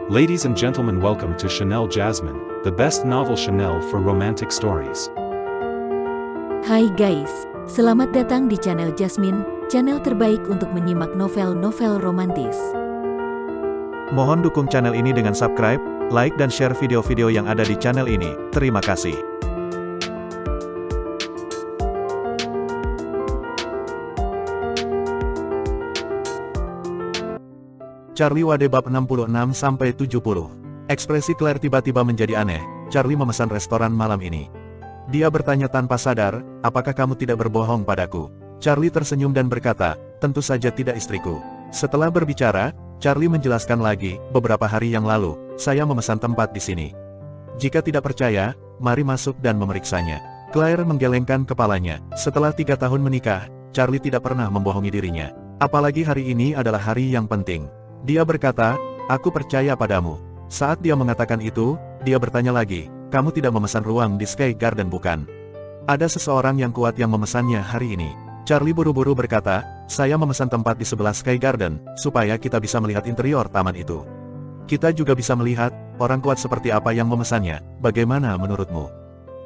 Ladies and gentlemen, welcome to Chanel Jasmine, the best novel Chanel for romantic stories. Hai guys, selamat datang di channel Jasmine, channel terbaik untuk menyimak novel-novel romantis. Mohon dukung channel ini dengan subscribe, like dan share video-video yang ada di channel ini. Terima kasih. Charlie Wade bab 66-70. Ekspresi Claire tiba-tiba menjadi aneh. Charlie memesan restoran malam ini. Dia bertanya tanpa sadar, apakah kamu tidak berbohong padaku? Charlie tersenyum dan berkata, tentu saja tidak istriku. Setelah berbicara, Charlie menjelaskan lagi, beberapa hari yang lalu, saya memesan tempat di sini. Jika tidak percaya, mari masuk dan memeriksanya. Claire menggelengkan kepalanya. Setelah 3 tahun menikah, Charlie tidak pernah membohongi dirinya. Apalagi hari ini adalah hari yang penting. Dia berkata, aku percaya padamu. Saat dia mengatakan itu, dia bertanya lagi, kamu tidak memesan ruang di Sky Garden bukan? Ada seseorang yang kuat yang memesannya hari ini. Charlie buru-buru berkata, saya memesan tempat di sebelah Sky Garden, supaya kita bisa melihat interior taman itu. Kita juga bisa melihat, orang kuat seperti apa yang memesannya, bagaimana menurutmu?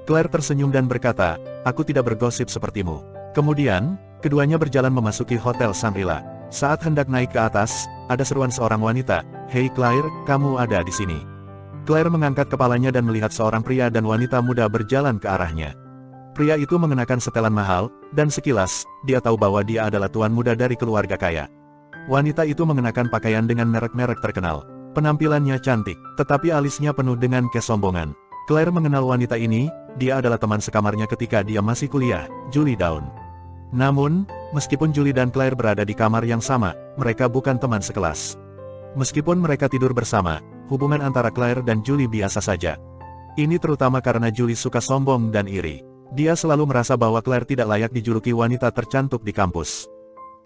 Claire tersenyum dan berkata, aku tidak bergosip sepertimu. Kemudian, keduanya berjalan memasuki Hotel Shangri-La. Saat hendak naik ke atas, ada seruan seorang wanita, hei Claire, kamu ada di sini. Claire mengangkat kepalanya dan melihat seorang pria dan wanita muda berjalan ke arahnya. Pria itu mengenakan setelan mahal, dan sekilas, dia tahu bahwa dia adalah tuan muda dari keluarga kaya. Wanita itu mengenakan pakaian dengan merek-merek terkenal. Penampilannya cantik, tetapi alisnya penuh dengan kesombongan. Claire mengenal wanita ini, dia adalah teman sekamarnya ketika dia masih kuliah, Julie Dawn. Namun, meskipun Julie dan Claire berada di kamar yang sama, mereka bukan teman sekelas. Meskipun mereka tidur bersama, hubungan antara Claire dan Julie biasa saja. Ini terutama karena Julie suka sombong dan iri. Dia selalu merasa bahwa Claire tidak layak dijuluki wanita tercantik di kampus.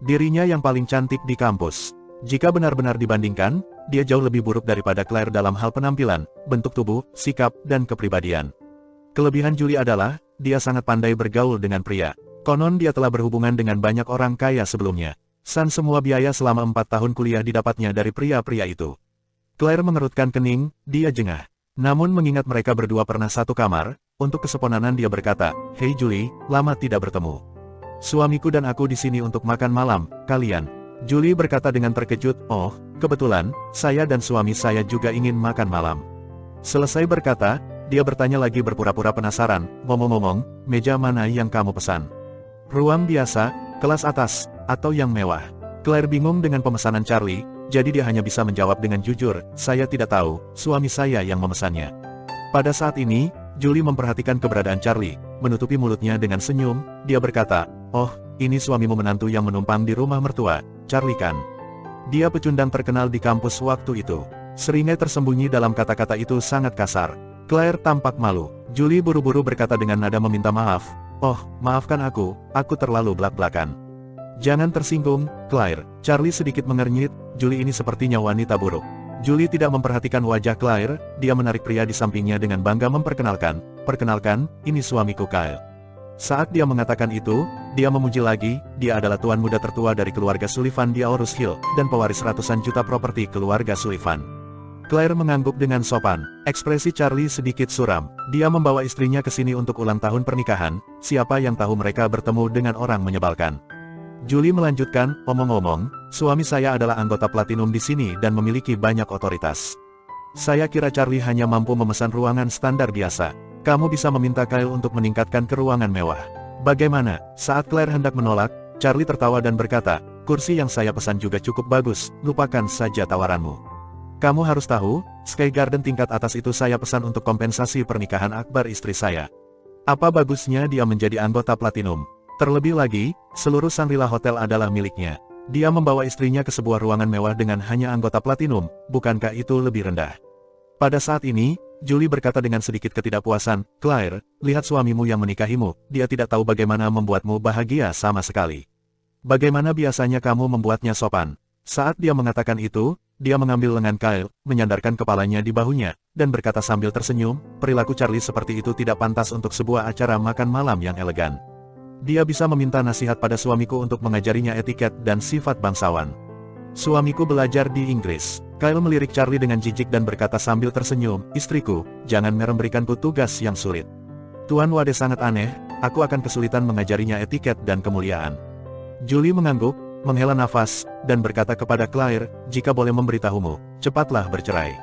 Dirinya yang paling cantik di kampus. Jika benar-benar dibandingkan, dia jauh lebih buruk daripada Claire dalam hal penampilan, bentuk tubuh, sikap, dan kepribadian. Kelebihan Julie adalah, dia sangat pandai bergaul dengan pria. Konon dia telah berhubungan dengan banyak orang kaya sebelumnya. Semua biaya selama 4 tahun kuliah didapatnya dari pria-pria itu. Claire mengerutkan kening, dia jengah. Namun mengingat mereka berdua pernah satu kamar, untuk keseponanan dia berkata, hei Julie, lama tidak bertemu. Suamiku dan aku di sini untuk makan malam, kalian. Julie berkata dengan terkejut, oh, kebetulan, saya dan suami saya juga ingin makan malam. Selesai berkata, dia bertanya lagi berpura-pura penasaran, ngomong-ngomong, meja mana yang kamu pesan? Ruang biasa, kelas atas, atau yang mewah? Claire bingung dengan pemesanan Charlie, jadi dia hanya bisa menjawab dengan jujur, saya tidak tahu, suami saya yang memesannya. Pada saat ini, Julie memperhatikan keberadaan Charlie, menutupi mulutnya dengan senyum, dia berkata, oh, ini suamimu menantu yang menumpang di rumah mertua, Charlie kan? Dia pecundang terkenal di kampus waktu itu. Seringai tersembunyi dalam kata-kata itu sangat kasar. Claire tampak malu. Julie buru-buru berkata dengan nada meminta maaf, oh, maafkan aku terlalu belak-belakan. Jangan tersinggung, Claire. Charlie sedikit mengernyit, Julie ini sepertinya wanita buruk. Julie tidak memperhatikan wajah Claire, dia menarik pria di sampingnya dengan bangga memperkenalkan, perkenalkan, ini suamiku Kyle. Saat dia mengatakan itu, dia memuji lagi, dia adalah tuan muda tertua dari keluarga Sullivan di Aurus Hill, dan pewaris ratusan juta properti keluarga Sullivan. Claire mengangguk dengan sopan, ekspresi Charlie sedikit suram, dia membawa istrinya ke sini untuk ulang tahun pernikahan, siapa yang tahu mereka bertemu dengan orang menyebalkan. Julie melanjutkan, omong-omong, suami saya adalah anggota platinum di sini dan memiliki banyak otoritas. Saya kira Charlie hanya mampu memesan ruangan standar biasa. Kamu bisa meminta Kyle untuk meningkatkan ke ruangan mewah. Bagaimana? Saat Claire hendak menolak, Charlie tertawa dan berkata, kursi yang saya pesan juga cukup bagus, lupakan saja tawaranmu. Kamu harus tahu, Sky Garden tingkat atas itu saya pesan untuk kompensasi pernikahan akbar istri saya. Apa bagusnya dia menjadi anggota platinum? Terlebih lagi, seluruh Shangri-La Hotel adalah miliknya. Dia membawa istrinya ke sebuah ruangan mewah dengan hanya anggota platinum, bukankah itu lebih rendah? Pada saat ini, Julie berkata dengan sedikit ketidakpuasan, Claire, lihat suamimu yang menikahimu, dia tidak tahu bagaimana membuatmu bahagia sama sekali. Bagaimana biasanya kamu membuatnya sopan? Saat dia mengatakan itu, dia mengambil lengan Kyle, menyandarkan kepalanya di bahunya, dan berkata sambil tersenyum, perilaku Charlie seperti itu tidak pantas untuk sebuah acara makan malam yang elegan. Dia bisa meminta nasihat pada suamiku untuk mengajarinya etiket dan sifat bangsawan. Suamiku belajar di Inggris. Kyle melirik Charlie dengan jijik dan berkata sambil tersenyum, istriku, jangan memberikanku tugas yang sulit. Tuan Wade sangat aneh, aku akan kesulitan mengajarinya etiket dan kemuliaan. Julie mengangguk, menghela nafas, dan berkata kepada Claire, jika boleh memberitahumu, cepatlah bercerai.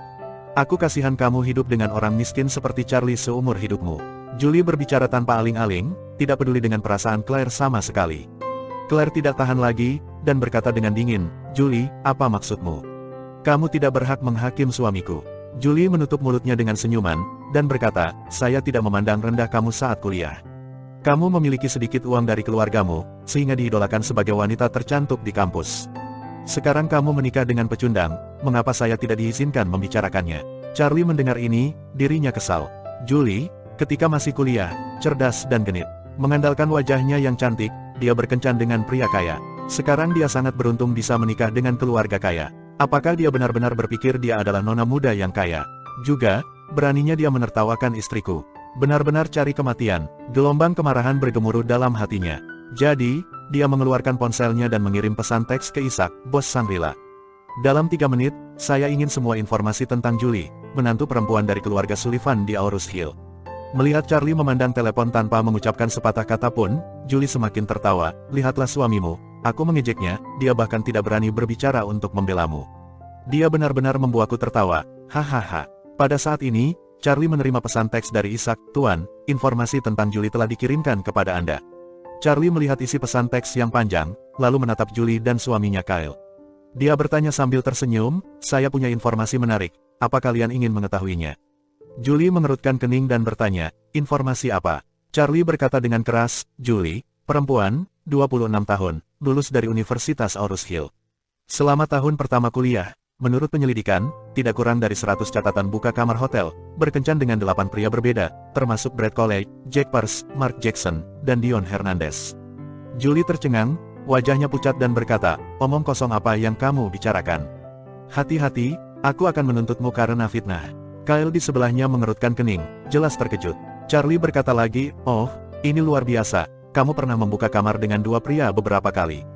Aku kasihan kamu hidup dengan orang miskin seperti Charlie seumur hidupmu. Julie berbicara tanpa aling-aling, tidak peduli dengan perasaan Claire sama sekali. Claire tidak tahan lagi, dan berkata dengan dingin, Julie, apa maksudmu? Kamu tidak berhak menghakim suamiku. Julie menutup mulutnya dengan senyuman, dan berkata, saya tidak memandang rendah kamu saat kuliah. Kamu memiliki sedikit uang dari keluargamu, sehingga diidolakan sebagai wanita tercantik di kampus. Sekarang kamu menikah dengan pecundang, mengapa saya tidak diizinkan membicarakannya? Charlie mendengar ini, dirinya kesal. Julie, ketika masih kuliah, cerdas dan genit. Mengandalkan wajahnya yang cantik, dia berkencan dengan pria kaya. Sekarang dia sangat beruntung bisa menikah dengan keluarga kaya. Apakah dia benar-benar berpikir dia adalah nona muda yang kaya? Juga, beraninya dia menertawakan istriku. Benar-benar cari kematian. Gelombang kemarahan bergemuruh dalam hatinya. Jadi, dia mengeluarkan ponselnya dan mengirim pesan teks ke Isaac, bos Shangri-La. Dalam 3 menit, saya ingin semua informasi tentang Julie, menantu perempuan dari keluarga Sullivan di Aurus Hill. Melihat Charlie memandang telepon tanpa mengucapkan sepatah kata pun, Julie semakin tertawa, lihatlah suamimu. Aku mengejeknya, dia bahkan tidak berani berbicara untuk membelamu. Dia benar-benar membuatku tertawa, hahaha. Pada saat ini, Charlie menerima pesan teks dari Isaac, Tuan, informasi tentang Julie telah dikirimkan kepada Anda. Charlie melihat isi pesan teks yang panjang, lalu menatap Julie dan suaminya Kyle. Dia bertanya sambil tersenyum, saya punya informasi menarik, apa kalian ingin mengetahuinya? Julie mengerutkan kening dan bertanya, informasi apa? Charlie berkata dengan keras, Julie, perempuan, 26 tahun, lulus dari Universitas Aurus Hill. Selama tahun pertama kuliah, menurut penyelidikan, tidak kurang dari 100 catatan buka kamar hotel, berkencan dengan 8 pria berbeda, termasuk Brad Colley, Jack Pearce, Mark Jackson, dan Dion Hernandez. Julie tercengang, wajahnya pucat dan berkata, omong kosong apa yang kamu bicarakan? Hati-hati, aku akan menuntutmu karena fitnah. Kyle di sebelahnya mengerutkan kening, jelas terkejut. Charlie berkata lagi, oh, ini luar biasa. Kamu pernah membuka kamar dengan 2 pria beberapa kali.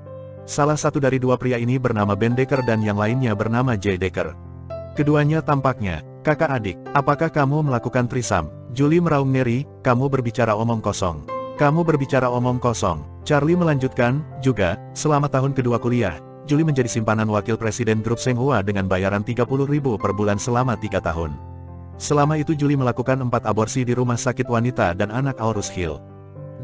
Salah satu dari 2 pria ini bernama Ben Decker dan yang lainnya bernama Jay Decker. Keduanya tampaknya kakak adik. Apakah kamu melakukan trisam? Julie meraung ngeri, kamu berbicara omong kosong. Kamu berbicara omong kosong. Charlie melanjutkan, juga, selama tahun kedua kuliah, Julie menjadi simpanan wakil presiden grup Senghua dengan bayaran 30.000 per bulan selama 3 tahun. Selama itu Julie melakukan 4 aborsi di rumah sakit wanita dan anak Aurus Hill.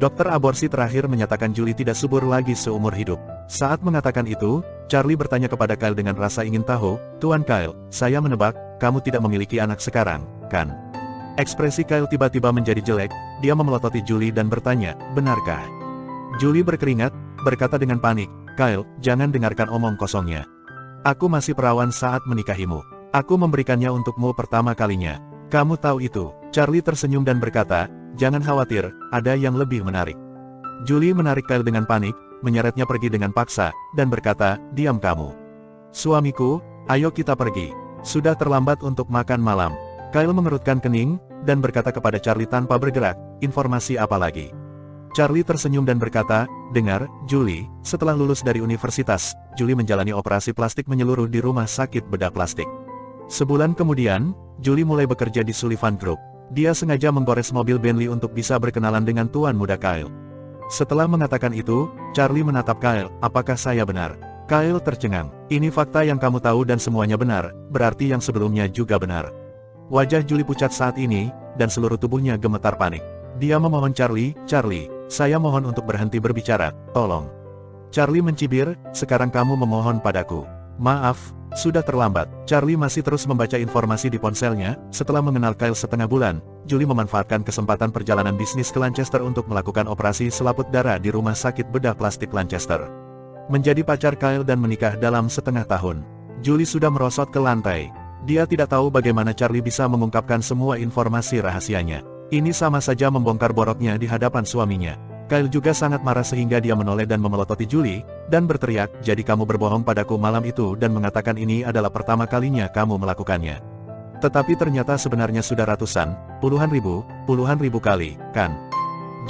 Dokter aborsi terakhir menyatakan Julie tidak subur lagi seumur hidup. Saat mengatakan itu, Charlie bertanya kepada Kyle dengan rasa ingin tahu, Tuan Kyle, saya menebak, kamu tidak memiliki anak sekarang, kan? Ekspresi Kyle tiba-tiba menjadi jelek, dia memelototi Julie dan bertanya, benarkah? Julie berkeringat, berkata dengan panik, Kyle, jangan dengarkan omong kosongnya. Aku masih perawan saat menikahimu. Aku memberikannya untukmu pertama kalinya. Kamu tahu itu. Charlie tersenyum dan berkata, jangan khawatir, ada yang lebih menarik. Julie menarik Kyle dengan panik, menyeretnya pergi dengan paksa, dan berkata, diam kamu. Suamiku, ayo kita pergi. Sudah terlambat untuk makan malam. Kyle mengerutkan kening, dan berkata kepada Charlie tanpa bergerak, informasi apa lagi? Charlie tersenyum dan berkata, dengar, Julie, setelah lulus dari universitas, Julie menjalani operasi plastik menyeluruh di rumah sakit bedah plastik. Sebulan kemudian, Julie mulai bekerja di Sullivan Group. Dia sengaja menggores mobil Bentley untuk bisa berkenalan dengan tuan muda Kyle. Setelah mengatakan itu, Charlie menatap Kyle, apakah saya benar? Kyle tercengang, ini fakta yang kamu tahu dan semuanya benar, berarti yang sebelumnya juga benar. Wajah Julie pucat saat ini, dan seluruh tubuhnya gemetar panik. Dia memohon Charlie, saya mohon untuk berhenti berbicara, tolong. Charlie mencibir, sekarang kamu memohon padaku. Maaf, sudah terlambat. Charlie masih terus membaca informasi di ponselnya. Setelah mengenal Kyle setengah bulan, Julie memanfaatkan kesempatan perjalanan bisnis ke Lancaster untuk melakukan operasi selaput darah di rumah sakit bedah plastik Lancaster. Menjadi pacar Kyle dan menikah dalam setengah tahun. Julie sudah merosot ke lantai. Dia tidak tahu bagaimana Charlie bisa mengungkapkan semua informasi rahasianya. Ini sama saja membongkar boroknya di hadapan suaminya. Kyle juga sangat marah sehingga dia menoleh dan memelototi Julie, dan berteriak, jadi kamu berbohong padaku malam itu dan mengatakan ini adalah pertama kalinya kamu melakukannya. Tetapi ternyata sebenarnya sudah ratusan, puluhan ribu kali, kan?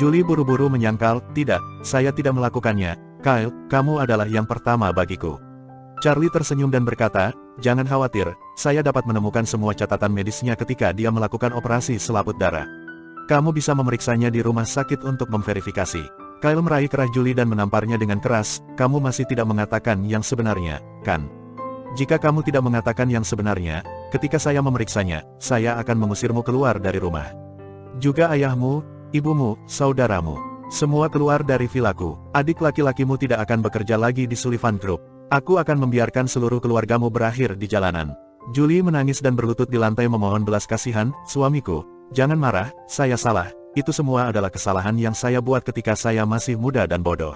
Julie buru-buru menyangkal, tidak, saya tidak melakukannya, Kyle, kamu adalah yang pertama bagiku. Charlie tersenyum dan berkata, jangan khawatir, saya dapat menemukan semua catatan medisnya ketika dia melakukan operasi selaput darah. Kamu bisa memeriksanya di rumah sakit untuk memverifikasi. Kyle meraih kerah Julie dan menamparnya dengan keras, kamu masih tidak mengatakan yang sebenarnya, kan? Jika kamu tidak mengatakan yang sebenarnya, ketika saya memeriksanya, saya akan mengusirmu keluar dari rumah. Juga ayahmu, ibumu, saudaramu. Semua keluar dari vilaku. Adik laki-lakimu tidak akan bekerja lagi di Sullivan Group. Aku akan membiarkan seluruh keluargamu berakhir di jalanan. Julie menangis dan berlutut di lantai memohon belas kasihan, suamiku. Jangan marah, saya salah, itu semua adalah kesalahan yang saya buat ketika saya masih muda dan bodoh.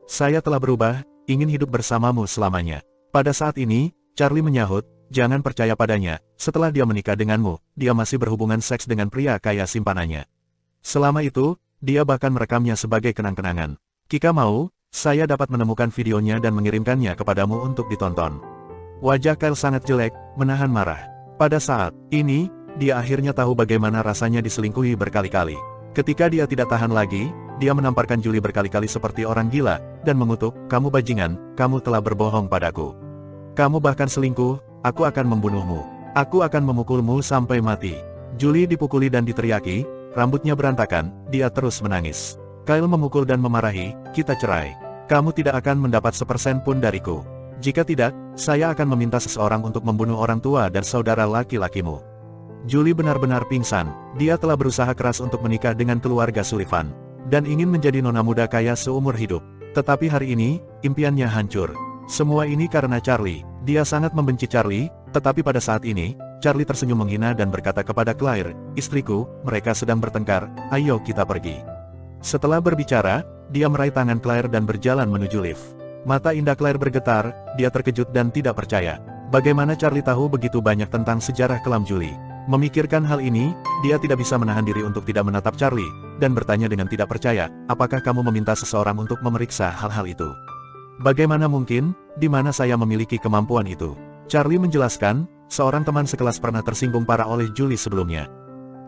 Saya telah berubah, ingin hidup bersamamu selamanya. Pada saat ini, Charlie menyahut, jangan percaya padanya, setelah dia menikah denganmu, dia masih berhubungan seks dengan pria kaya simpanannya. Selama itu, dia bahkan merekamnya sebagai kenang-kenangan. Jika mau, saya dapat menemukan videonya dan mengirimkannya kepadamu untuk ditonton. Wajah Kyle sangat jelek, menahan marah. Pada saat ini, dia akhirnya tahu bagaimana rasanya diselingkuhi berkali-kali. Ketika dia tidak tahan lagi, dia menamparkan Julie berkali-kali seperti orang gila, dan mengutuk, kamu bajingan, kamu telah berbohong padaku. Kamu bahkan selingkuh, aku akan membunuhmu. Aku akan memukulmu sampai mati. Julie dipukuli dan diteriaki, rambutnya berantakan, dia terus menangis. Kyle memukul dan memarahi, kita cerai. Kamu tidak akan mendapat sepersen pun dariku. Jika tidak, saya akan meminta seseorang untuk membunuh orang tua dan saudara laki-lakimu. Julie benar-benar pingsan, dia telah berusaha keras untuk menikah dengan keluarga Sullivan, dan ingin menjadi nona muda kaya seumur hidup. Tetapi hari ini, impiannya hancur. Semua ini karena Charlie, dia sangat membenci Charlie, tetapi pada saat ini, Charlie tersenyum menghina dan berkata kepada Claire, istriku, mereka sedang bertengkar, ayo kita pergi. Setelah berbicara, dia meraih tangan Claire dan berjalan menuju lift. Mata indah Claire bergetar, dia terkejut dan tidak percaya. Bagaimana Charlie tahu begitu banyak tentang sejarah kelam Julie? Memikirkan hal ini, dia tidak bisa menahan diri untuk tidak menatap Charlie, dan bertanya dengan tidak percaya, apakah kamu meminta seseorang untuk memeriksa hal-hal itu? Bagaimana mungkin, di mana saya memiliki kemampuan itu? Charlie menjelaskan, seorang teman sekelas pernah tersinggung parah oleh Julie sebelumnya.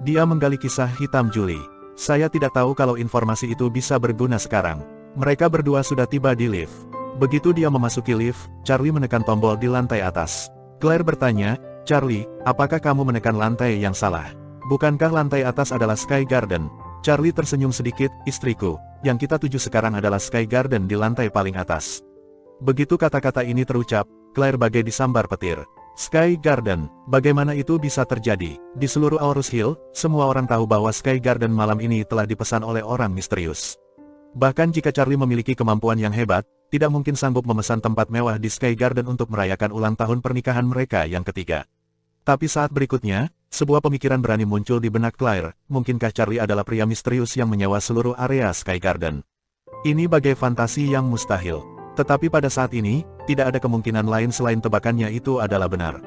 Dia menggali kisah hitam Julie. Saya tidak tahu kalau informasi itu bisa berguna sekarang. Mereka berdua sudah tiba di lift. Begitu dia memasuki lift, Charlie menekan tombol di lantai atas. Claire bertanya, Charlie, apakah kamu menekan lantai yang salah? Bukankah lantai atas adalah Sky Garden? Charlie tersenyum sedikit, istriku, yang kita tuju sekarang adalah Sky Garden di lantai paling atas. Begitu kata-kata ini terucap, Claire bagai disambar petir. Sky Garden, bagaimana itu bisa terjadi? Di seluruh Aurus Hill, semua orang tahu bahwa Sky Garden malam ini telah dipesan oleh orang misterius. Bahkan jika Charlie memiliki kemampuan yang hebat, tidak mungkin sanggup memesan tempat mewah di Sky Garden untuk merayakan ulang tahun pernikahan mereka yang ketiga. Tapi saat berikutnya, sebuah pemikiran berani muncul di benak Claire, mungkinkah Charlie adalah pria misterius yang menyewa seluruh area Sky Garden? Ini bagai fantasi yang mustahil. Tetapi pada saat ini, tidak ada kemungkinan lain selain tebakannya itu adalah benar.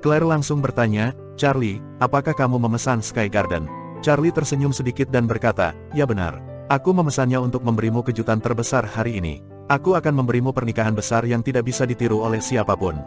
Claire langsung bertanya, Charlie, apakah kamu memesan Sky Garden? Charlie tersenyum sedikit dan berkata, ya benar. Aku memesannya untuk memberimu kejutan terbesar hari ini. Aku akan memberimu pernikahan besar yang tidak bisa ditiru oleh siapapun.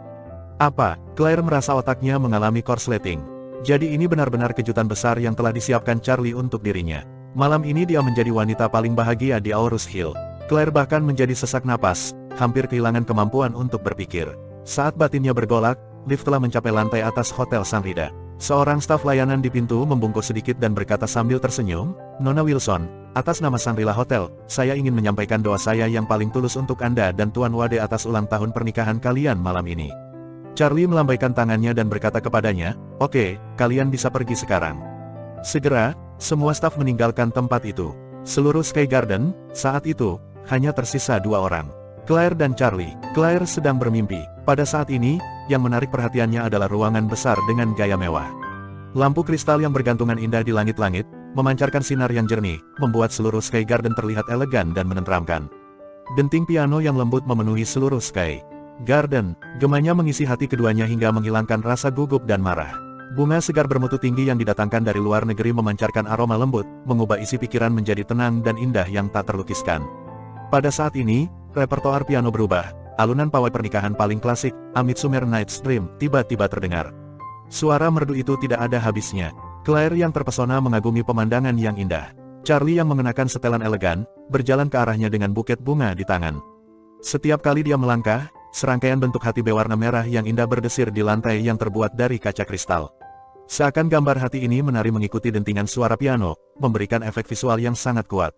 Apa? Claire merasa otaknya mengalami korsleting. Jadi ini benar-benar kejutan besar yang telah disiapkan Charlie untuk dirinya. Malam ini dia menjadi wanita paling bahagia di Aurus Hill. Claire bahkan menjadi sesak napas, hampir kehilangan kemampuan untuk berpikir. Saat batinnya bergolak, lift telah mencapai lantai atas Hotel Sanrida. Seorang staf layanan di pintu membungkuk sedikit dan berkata sambil tersenyum, Nona Wilson, atas nama Sangrila Hotel, saya ingin menyampaikan doa saya yang paling tulus untuk Anda dan Tuan Wade atas ulang tahun pernikahan kalian malam ini. Charlie melambaikan tangannya dan berkata kepadanya, oke, kalian bisa pergi sekarang. Segera, semua staf meninggalkan tempat itu. Seluruh Sky Garden, saat itu, hanya tersisa dua orang. Claire dan Charlie. Claire sedang bermimpi. Pada saat ini, yang menarik perhatiannya adalah ruangan besar dengan gaya mewah. Lampu kristal yang bergantungan indah di langit-langit, memancarkan sinar yang jernih, membuat seluruh Sky Garden terlihat elegan dan menenteramkan. Denting piano yang lembut memenuhi seluruh Sky Garden, gemanya mengisi hati keduanya hingga menghilangkan rasa gugup dan marah. Bunga segar bermutu tinggi yang didatangkan dari luar negeri memancarkan aroma lembut, mengubah isi pikiran menjadi tenang dan indah yang tak terlukiskan. Pada saat ini, repertoar piano berubah, alunan pawai pernikahan paling klasik, A Midsummer Night's Dream, tiba-tiba terdengar. Suara merdu itu tidak ada habisnya. Claire yang terpesona mengagumi pemandangan yang indah. Charlie yang mengenakan setelan elegan, berjalan ke arahnya dengan buket bunga di tangan. Setiap kali dia melangkah, serangkaian bentuk hati berwarna merah yang indah berdesir di lantai yang terbuat dari kaca kristal. Seakan gambar hati ini menari mengikuti dentingan suara piano, memberikan efek visual yang sangat kuat.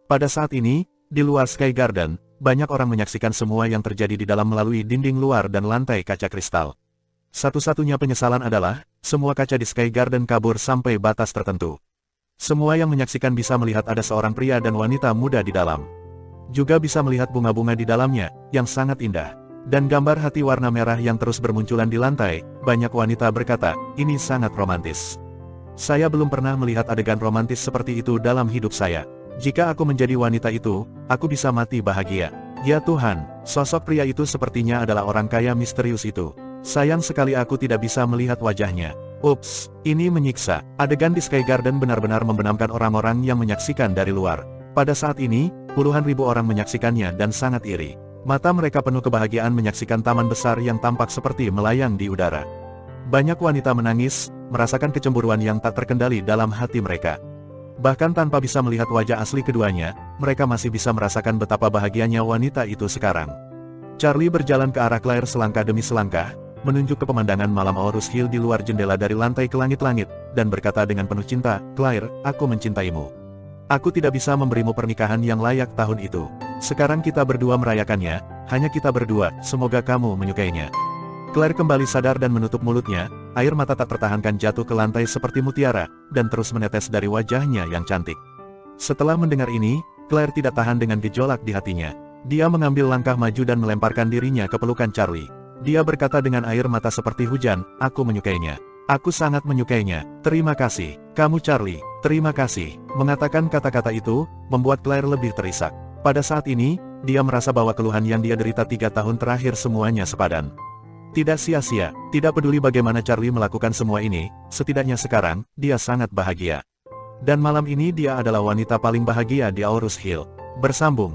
Pada saat ini, di luar Sky Garden, banyak orang menyaksikan semua yang terjadi di dalam melalui dinding luar dan lantai kaca kristal. Satu-satunya penyesalan adalah, semua kaca di Sky Garden kabur sampai batas tertentu. Semua yang menyaksikan bisa melihat ada seorang pria dan wanita muda di dalam. Juga bisa melihat bunga-bunga di dalamnya, yang sangat indah. Dan gambar hati warna merah yang terus bermunculan di lantai, banyak wanita berkata, ini sangat romantis. Saya belum pernah melihat adegan romantis seperti itu dalam hidup saya. Jika aku menjadi wanita itu, aku bisa mati bahagia. Ya Tuhan, sosok pria itu sepertinya adalah orang kaya misterius itu. Sayang sekali aku tidak bisa melihat wajahnya. Ups, ini menyiksa. Adegan di Sky Garden benar-benar membenamkan orang-orang yang menyaksikan dari luar. Pada saat ini, puluhan ribu orang menyaksikannya dan sangat iri. Mata mereka penuh kebahagiaan menyaksikan taman besar yang tampak seperti melayang di udara. Banyak wanita menangis, merasakan kecemburuan yang tak terkendali dalam hati mereka. Bahkan tanpa bisa melihat wajah asli keduanya, mereka masih bisa merasakan betapa bahagianya wanita itu sekarang. Charlie berjalan ke arah Claire selangkah demi selangkah, menunjuk ke pemandangan malam Aurus Hill di luar jendela dari lantai ke langit-langit, dan berkata dengan penuh cinta, Claire, aku mencintaimu. Aku tidak bisa memberimu pernikahan yang layak tahun itu. Sekarang kita berdua merayakannya, hanya kita berdua, semoga kamu menyukainya. Claire kembali sadar dan menutup mulutnya, air mata tak tertahankan jatuh ke lantai seperti mutiara, dan terus menetes dari wajahnya yang cantik. Setelah mendengar ini, Claire tidak tahan dengan gejolak di hatinya. Dia mengambil langkah maju dan melemparkan dirinya ke pelukan Charlie. Dia berkata dengan air mata seperti hujan, aku menyukainya. Aku sangat menyukainya. Terima kasih, kamu Charlie. Terima kasih. Mengatakan kata-kata itu, membuat Claire lebih terisak. Pada saat ini, dia merasa bahwa keluhan yang dia derita 3 tahun terakhir semuanya sepadan. Tidak sia-sia, tidak peduli bagaimana Charlie melakukan semua ini, setidaknya sekarang, dia sangat bahagia. Dan malam ini dia adalah wanita paling bahagia di Aurus Hill. Bersambung.